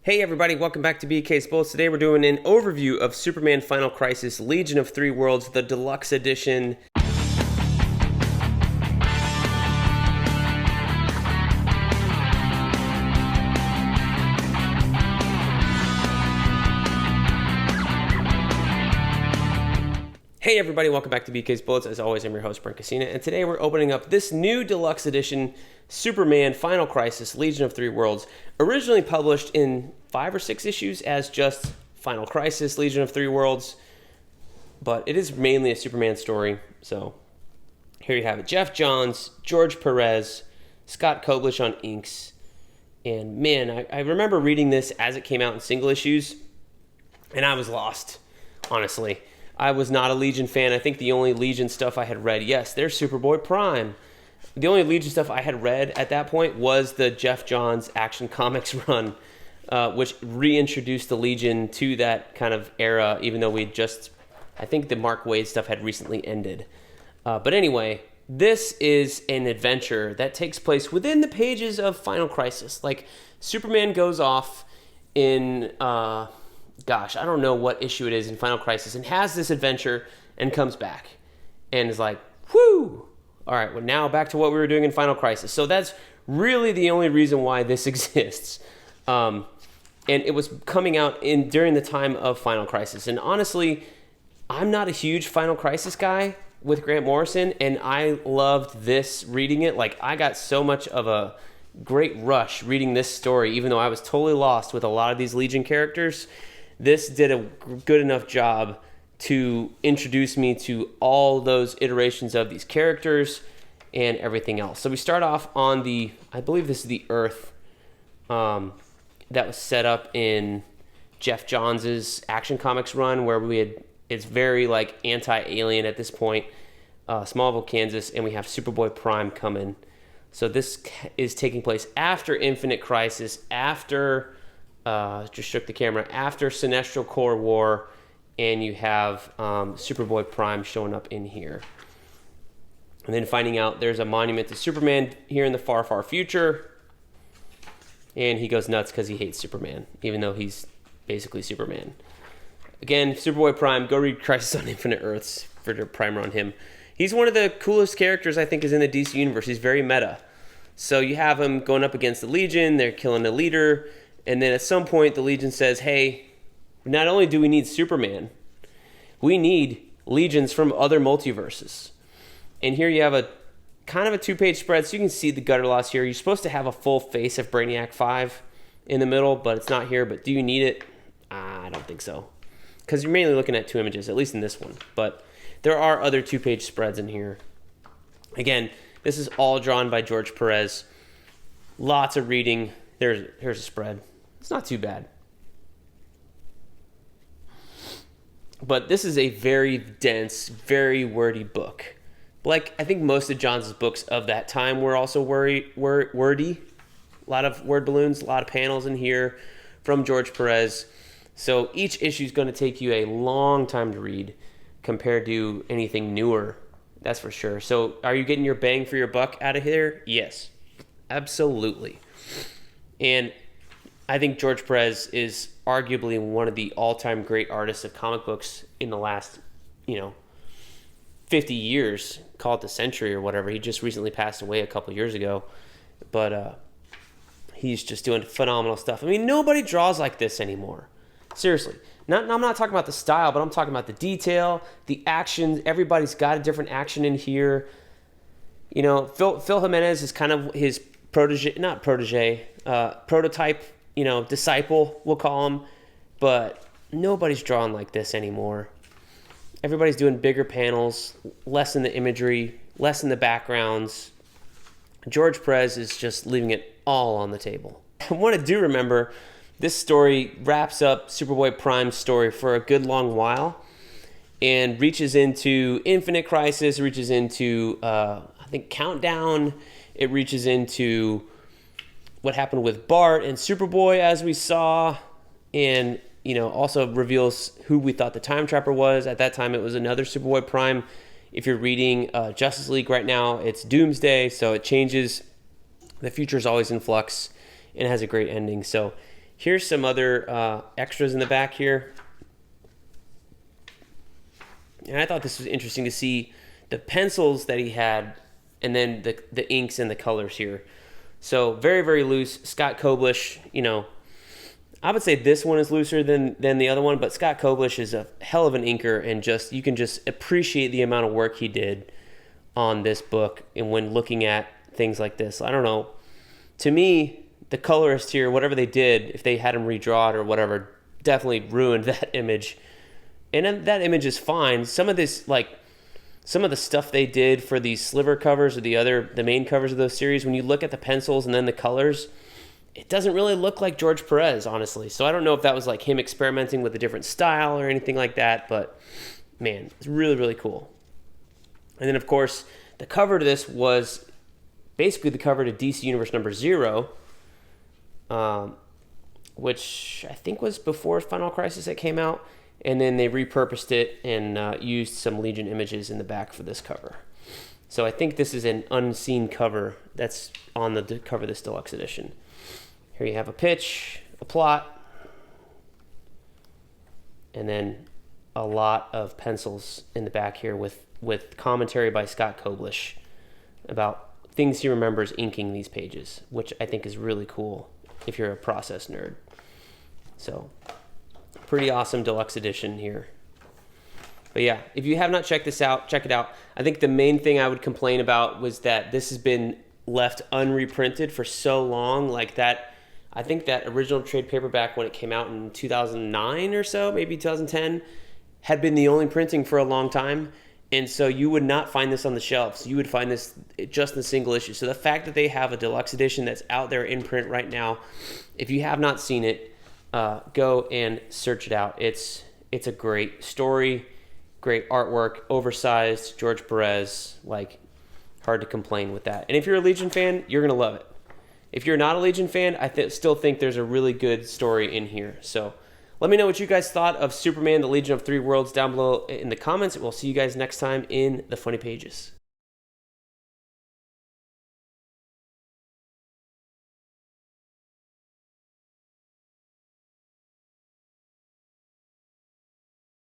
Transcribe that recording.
Hey everybody, welcome back to BK's Bullets. Today we're doing an overview of Superman Final Crisis Legion of Three Worlds, the deluxe edition. Hey everybody, welcome back to BK's Bullets. As always, I'm your host, Brent and today we're opening up this new deluxe edition, Superman Final Crisis Legion of Three Worlds, originally published in 5 or 6 issues as just Final Crisis Legion of Three Worlds, but it is mainly a Superman story. So here you have it. Jeff Johns, George Perez, Scott Koblish on inks, and man, I remember reading this as it came out in single issues, and I was lost, honestly. I was not a Legion fan. I think the only Legion stuff I had read, yes, there's Superboy Prime. The only Legion stuff I had read at that point was the Jeff Johns Action Comics run, which reintroduced the Legion to that kind of era, even though I think the Mark Waid stuff had recently ended. But anyway, this is an adventure that takes place within the pages of Final Crisis. Like, Superman goes off in... I don't know what issue it is in Final Crisis, and has this adventure and comes back and is like, whoo! All right, well, now back to what we were doing in Final Crisis. So that's really the only reason why this exists. And it was coming out during the time of Final Crisis. And honestly, I'm not a huge Final Crisis guy with Grant Morrison, and I loved this reading it. Like, I got so much of a great rush reading this story, even though I was totally lost with a lot of these Legion characters. This did a good enough job to introduce me to all those iterations of these characters and everything else. So we start off on I believe this is the Earth that was set up in Jeff Johns' Action Comics run, where it's very like anti-alien at this point, Smallville, Kansas, and we have Superboy Prime come in. So this is taking place after Infinite Crisis, after... just shook the camera, after Sinestro Corps War, and you have Superboy Prime showing up in here. And then finding out there's a monument to Superman here in the far, far future, and he goes nuts because he hates Superman, even though he's basically Superman. Again, Superboy Prime, go read Crisis on Infinite Earths for the primer on him. He's one of the coolest characters, I think, is in the DC Universe. He's very meta. So you have him going up against the Legion, they're killing the leader, and then at some point, the Legion says, hey, not only do we need Superman, we need legions from other multiverses. And here you have a kind of a 2-page spread, so you can see the gutter loss here. You're supposed to have a full face of Brainiac 5 in the middle, but it's not here. But do you need it? I don't think so, because you're mainly looking at 2 images, at least in this one. But there are other 2-page spreads in here. Again, this is all drawn by George Perez. Lots of reading. Here's a spread. It's not too bad. But this is a very dense, very wordy book. Like, I think most of Johns' books of that time were also wordy. A lot of word balloons, a lot of panels in here from George Perez. So each issue is going to take you a long time to read compared to anything newer. That's for sure. So are you getting your bang for your buck out of here? Yes, absolutely. And I think George Perez is arguably one of the all-time great artists of comic books in the last, 50 years, call it the century or whatever. He just recently passed away a couple years ago, but he's just doing phenomenal stuff. I mean, nobody draws like this anymore. Seriously. I'm not talking about the style, but I'm talking about the detail, the action. Everybody's got a different action in here. Phil Jimenez is kind of his prototype, disciple, we'll call him, but nobody's drawing like this anymore. Everybody's doing bigger panels, less in the imagery, less in the backgrounds. George Perez is just leaving it all on the table. What I do remember, this story wraps up Superboy Prime's story for a good long while and reaches into Infinite Crisis, reaches into, I think, Countdown. It reaches into what happened with Bart and Superboy, as we saw, and also reveals who we thought the Time Trapper was. At that time, it was another Superboy Prime. If you're reading Justice League right now, it's Doomsday, so it changes. The future is always in flux, and it has a great ending. So Here's some other extras in the back here. And I thought this was interesting to see the pencils that he had and then the inks and the colors here. So very, very loose. Scott Koblish, I would say this one is looser than the other one, but Scott Koblish is a hell of an inker, and you can just appreciate the amount of work he did on this book. And when looking at things like this, I don't know, to me, the colorist here, whatever they did, if they had him redraw it or whatever, definitely ruined that image. And then that image is fine. Some of the stuff they did for these sliver covers or the main covers of those series, when you look at the pencils and then the colors, it doesn't really look like George Perez, honestly. So I don't know if that was like him experimenting with a different style or anything like that, but man, it's really, really cool. And then, of course, the cover to this was basically the cover to DC Universe number 0, which I think was before Final Crisis that came out. And then they repurposed it and used some Legion images in the back for this cover. So I think this is an unseen cover that's on the cover of this deluxe edition. Here you have a pitch, a plot, and then a lot of pencils in the back here with commentary by Scott Koblish about things he remembers inking these pages, which I think is really cool if you're a process nerd. So pretty awesome deluxe edition here. But yeah, if you have not checked this out, check it out. I think the main thing I would complain about was that this has been left unreprinted for so long. Like that, I think that original trade paperback when it came out in 2009 or so, maybe 2010, had been the only printing for a long time. And so you would not find this on the shelves. You would find this just in a single issue. So the fact that they have a deluxe edition that's out there in print right now, if you have not seen it, go and search it out. It's a great story, great artwork, oversized, George Perez, hard to complain with that. And if you're a Legion fan, you're going to love it. If you're not a Legion fan, I still think there's a really good story in here. So let me know what you guys thought of Superman, the Legion of Three Worlds down below in the comments. We'll see you guys next time in the Funny Pages.